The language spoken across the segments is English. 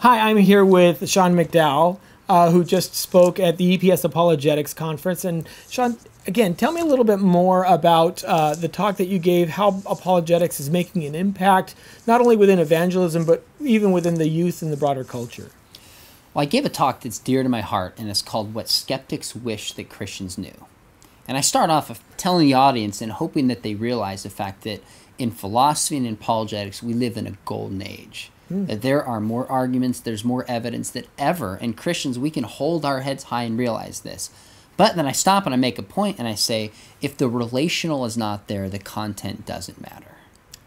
Hi, I'm here with Sean McDowell, who just spoke at the EPS Apologetics Conference. And Sean, again, tell me a little bit more about the talk that you gave, how apologetics is making an impact, not only within evangelism, but even within the youth and the broader culture. Well, I gave a talk that's dear to my heart, and it's called What Skeptics Wish That Christians Knew. And I start off of telling the audience and hoping that they realize the fact that in philosophy and in apologetics, we live in a golden age. That there are more arguments, there's more evidence than ever, and Christians, we can hold our heads high and realize this. But then I stop and I make a point and I say, if the relational is not there, the content doesn't matter.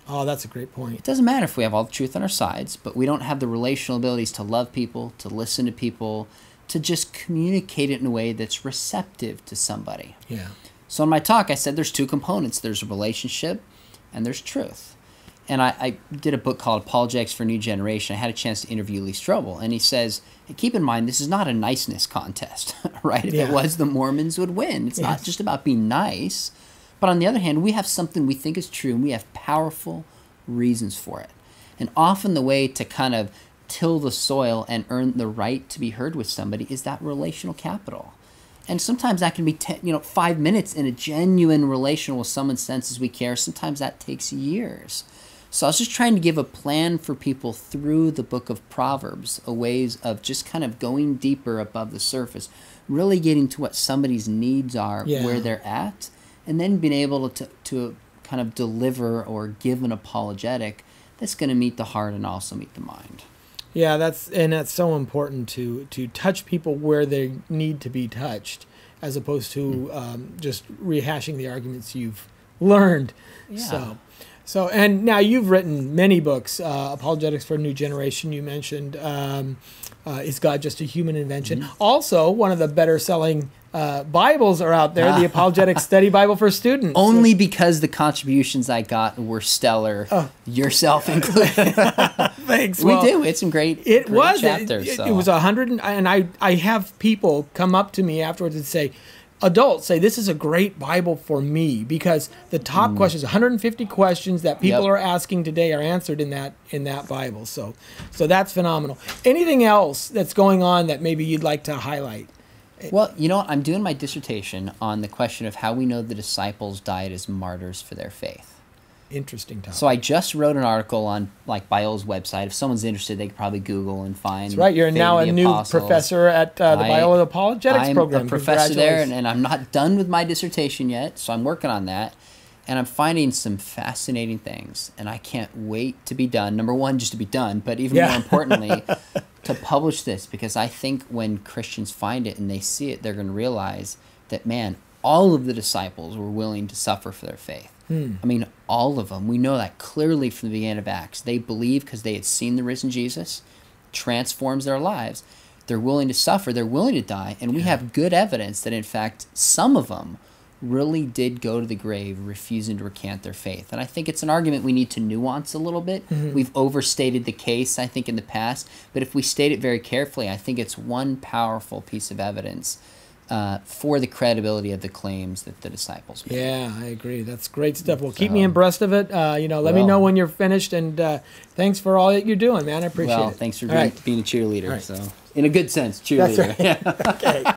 Oh, that's a great point. It doesn't matter if we have all the truth on our sides, but we don't have the relational abilities to love people, to listen to people, to just communicate it in a way that's receptive to somebody. Yeah. So in my talk, I said there's two components. There's a relationship and there's truth. And I did a book called Apologetics for a New Generation. I had a chance to interview Lee Strobel, and he says, hey, keep in mind, this is not a niceness contest, right? If it was, the Mormons would win. It's not just about being nice. But on the other hand, we have something we think is true, and we have powerful reasons for it. And often the way to kind of till the soil and earn the right to be heard with somebody is that relational capital. And sometimes that can be 5 minutes in a genuine relational with someone senses we care. Sometimes that takes years. So I was just trying to give a plan for people through the book of Proverbs, a ways of just kind of going deeper above the surface, really getting to what somebody's needs are, where they're at, and then being able to kind of deliver or give an apologetic that's going to meet the heart and also meet the mind. Yeah, that's so important to touch people where they need to be touched, as opposed to just rehashing the arguments you've learned. Yeah. So, and now you've written many books, Apologetics for a New Generation, you mentioned, Is God Just a Human Invention? Also, one of the better-selling Bibles are out there, the Apologetic Study Bible for Students. Only because the contributions I got were stellar, yourself included. Thanks. We do. It's some great chapters. It was 100, and I have people come up to me afterwards and say, adults say, this is a great Bible for me, because the top questions, 150 questions that people are asking today, are answered in that Bible. So that's phenomenal. Anything else that's going on that maybe you'd like to highlight? Well, you know what? I'm doing my dissertation on the question of how we know the disciples died as martyrs for their faith. Interesting topic. So I just wrote an article on Biola's website. If someone's interested, they could probably Google and find. That's right. You're now a new professor at the Biola Apologetics program. I'm a professor there, and I'm not done with my dissertation yet, so I'm working on that. And I'm finding some fascinating things, and I can't wait to be done. Number one, just to be done, but even more importantly, to publish this, because I think when Christians find it and they see it, they're going to realize that, man, all of the disciples were willing to suffer for their faith. I mean, all of them. We know that clearly from the beginning of Acts. They believed because they had seen the risen Jesus, transforms their lives. They're willing to suffer. They're willing to die. And we have good evidence that, in fact, some of them really did go to the grave refusing to recant their faith. And I think it's an argument we need to nuance a little bit. We've overstated the case, I think, in the past. But if we state it very carefully, I think it's one powerful piece of evidence for the credibility of the claims that the disciples made. Yeah, I agree. That's great stuff. Well, keep me abreast of it. Let me know when you're finished. And thanks for all that you're doing, man. I appreciate it. Well, thanks for being a cheerleader. Right. So, in a good sense, cheerleader. That's right. Okay.